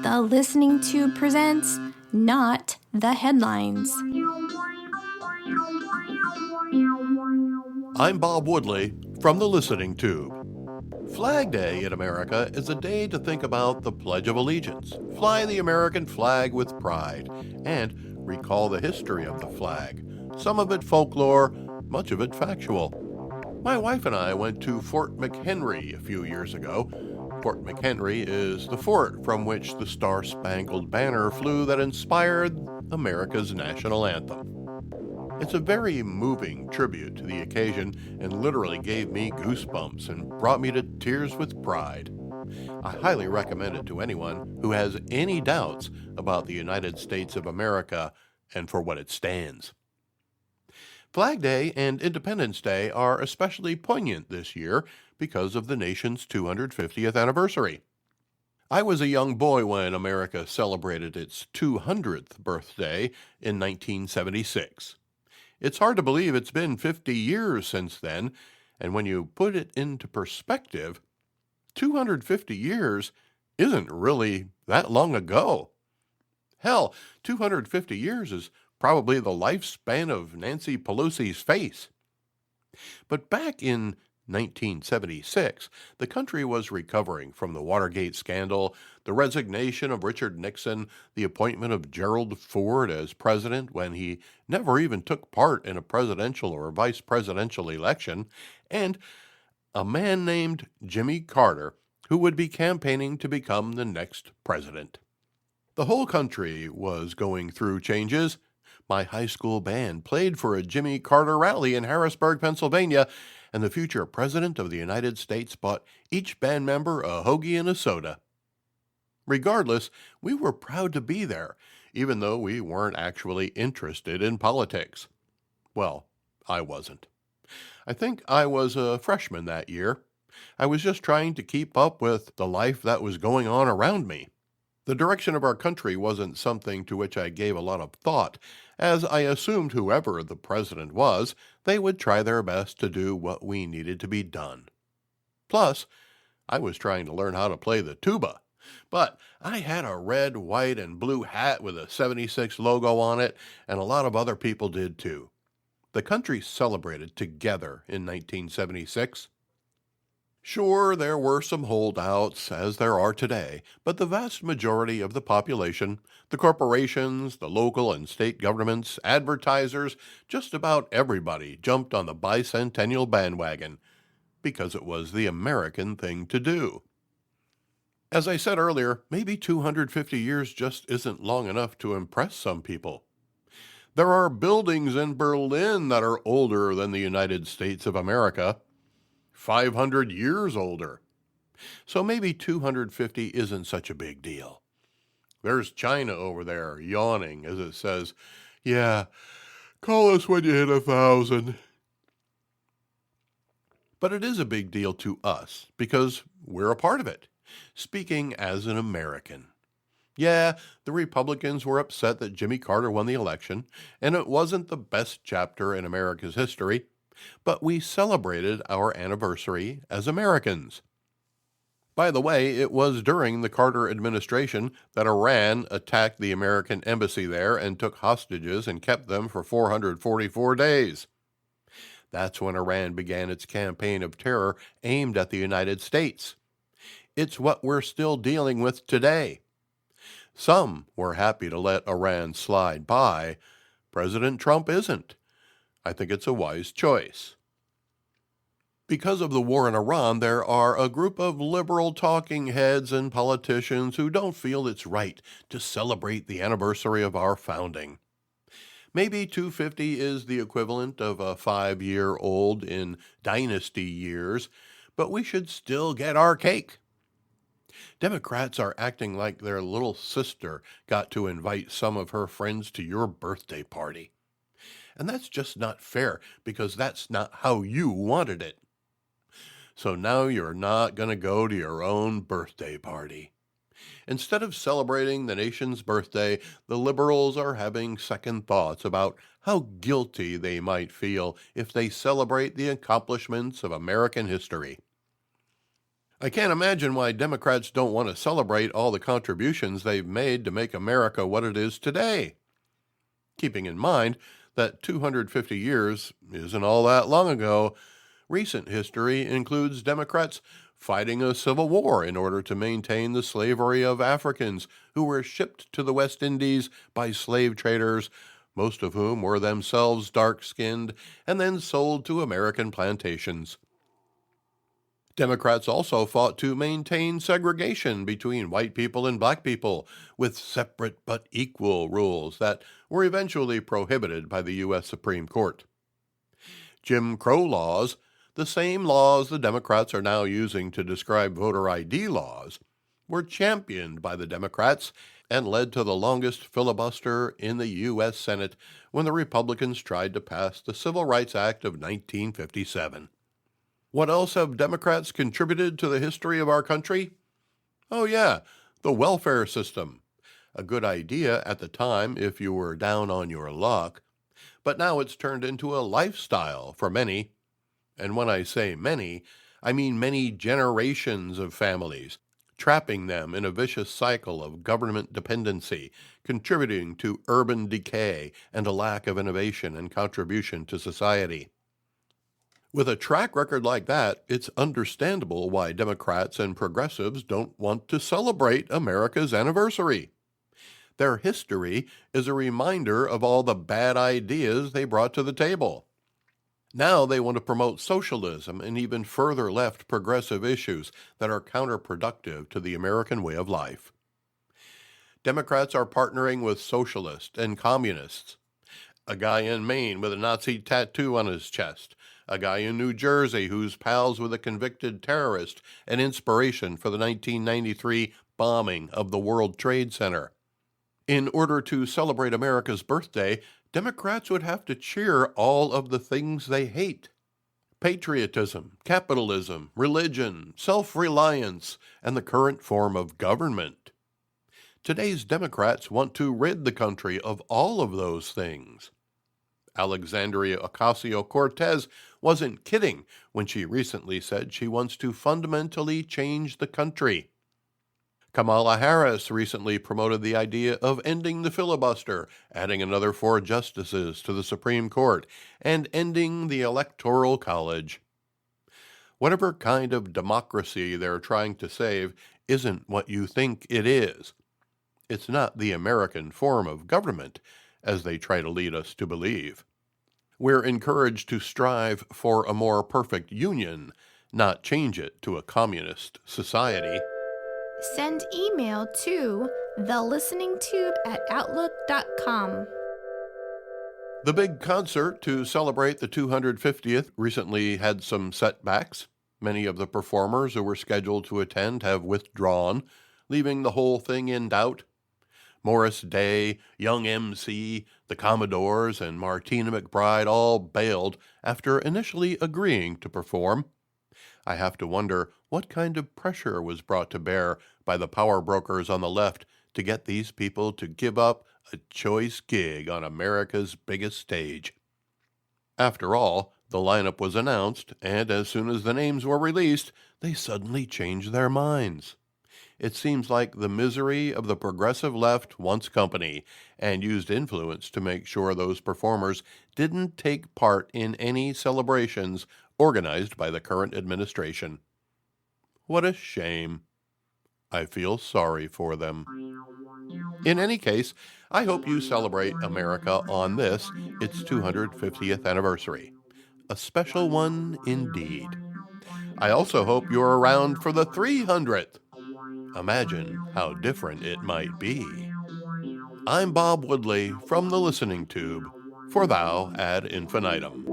The Listening To presents Not the Headlines. I'm Bob Woodley from The Listening Tube. Flag Day in America is a day to think about the Pledge of Allegiance, fly the American flag with pride, and recall the history of the flag. Some of it folklore, much of it factual. My wife and I went to Fort McHenry a few years ago. Fort McHenry is the fort from which the Star-Spangled Banner flew that inspired America's national anthem. It's a very moving tribute to the occasion and literally gave me goosebumps and brought me to tears with pride. I highly recommend it to anyone who has any doubts about the United States of America and for what it stands. Flag Day and Independence Day are especially poignant this year because of the nation's 250th anniversary. I was a young boy when America celebrated its 200th birthday in 1976. It's hard to believe it's been 50 years since then, and when you put it into perspective, 250 years isn't really that long ago. Hell, 250 years is probably the lifespan of Nancy Pelosi's face. But back in 1976, the country was recovering from the Watergate scandal, the resignation of Richard Nixon, the appointment of Gerald Ford as president when he never even took part in a presidential or vice presidential election, and a man named Jimmy Carter who would be campaigning to become the next president. The whole country was going through changes. My high school band played for a Jimmy Carter rally in Harrisburg, Pennsylvania, and the future President of the United States bought each band member a hoagie and a soda. Regardless, we were proud to be there, even though we weren't actually interested in politics. Well, I wasn't. I think I was a freshman that year. I was just trying to keep up with the life that was going on around me. The direction of our country wasn't something to which I gave a lot of thought, as I assumed whoever the president was, they would try their best to do what we needed to be done. Plus, I was trying to learn how to play the tuba, but I had a red, white, and blue hat with a 76 logo on it, and a lot of other people did too. The country celebrated together in 1976. Sure, there were some holdouts, as there are today, but the vast majority of the population, the corporations, the local and state governments, advertisers, just about everybody jumped on the bicentennial bandwagon because it was the American thing to do. As I said earlier, maybe 250 years just isn't long enough to impress some people. There are buildings in Berlin that are older than the United States of America. 500 years older. So maybe 250 isn't such a big deal. There's China over there yawning as it says, "Yeah, call us when you hit 1,000. But it is a big deal to us because we're a part of it, speaking as an American. Yeah, the Republicans were upset that Jimmy Carter won the election, and it wasn't the best chapter in America's history, but we celebrated our anniversary as Americans. By the way, it was during the Carter administration that Iran attacked the American embassy there and took hostages and kept them for 444 days. That's when Iran began its campaign of terror aimed at the United States. It's what we're still dealing with today. Some were happy to let Iran slide by. President Trump isn't. I think it's a wise choice. Because of the war in Iran, there are a group of liberal talking heads and politicians who don't feel it's right to celebrate the anniversary of our founding. Maybe 250 is the equivalent of a 5-year-old in dynasty years, but we should still get our cake. Democrats are acting like their little sister got to invite some of her friends to your birthday party. And that's just not fair because that's not how you wanted it. So now you're not going to go to your own birthday party. Instead of celebrating the nation's birthday, the liberals are having second thoughts about how guilty they might feel if they celebrate the accomplishments of American history. I can't imagine why Democrats don't want to celebrate all the contributions they've made to make America what it is today. Keeping in mind that 250 years isn't all that long ago, recent history includes Democrats fighting a civil war in order to maintain the slavery of Africans who were shipped to the West Indies by slave traders, most of whom were themselves dark-skinned, and then sold to American plantations. Democrats also fought to maintain segregation between white people and black people, with separate but equal rules that were eventually prohibited by the U.S. Supreme Court. Jim Crow laws, the same laws the Democrats are now using to describe voter ID laws, were championed by the Democrats and led to the longest filibuster in the U.S. Senate when the Republicans tried to pass the Civil Rights Act of 1957. What else have Democrats contributed to the history of our country? Oh yeah, the welfare system. A good idea at the time if you were down on your luck, but now it's turned into a lifestyle for many. And when I say many, I mean many generations of families, trapping them in a vicious cycle of government dependency, contributing to urban decay and a lack of innovation and contribution to society. With a track record like that, it's understandable why Democrats and progressives don't want to celebrate America's anniversary. Their history is a reminder of all the bad ideas they brought to the table. Now they want to promote socialism and even further left progressive issues that are counterproductive to the American way of life. Democrats are partnering with socialists and communists. A guy in Maine with a Nazi tattoo on his chest, a guy in New Jersey who's pals with a convicted terrorist and inspiration for the 1993 bombing of the World Trade Center. In order to celebrate America's birthday, Democrats would have to cheer all of the things they hate: patriotism, capitalism, religion, self-reliance, and the current form of government. Today's Democrats want to rid the country of all of those things. Alexandria Ocasio-Cortez wasn't kidding when she recently said she wants to fundamentally change the country. Kamala Harris recently promoted the idea of ending the filibuster, adding another 4 justices to the Supreme Court, and ending the Electoral College. Whatever kind of democracy they're trying to save isn't what you think it is. It's not the American form of government, as they try to lead us to believe. We're encouraged to strive for a more perfect union, not change it to a communist society. Send email to thelisteningtube@outlook.com. The big concert to celebrate the 250th recently had some setbacks. Many of the performers who were scheduled to attend have withdrawn, leaving the whole thing in doubt. Morris Day, Young MC, the Commodores, and Martina McBride all bailed after initially agreeing to perform. I have to wonder what kind of pressure was brought to bear by the power brokers on the left to get these people to give up a choice gig on America's biggest stage. After all, the lineup was announced, and as soon as the names were released, they suddenly changed their minds. It seems like the misery of the progressive left wants company and used influence to make sure those performers didn't take part in any celebrations organized by the current administration. What a shame. I feel sorry for them. In any case, I hope you celebrate America on this, its 250th anniversary. A special one indeed. I also hope you're around for the 300th. Imagine how different it might be. I'm Bob Woodley from the Listening Tube for Thou Ad Infinitum.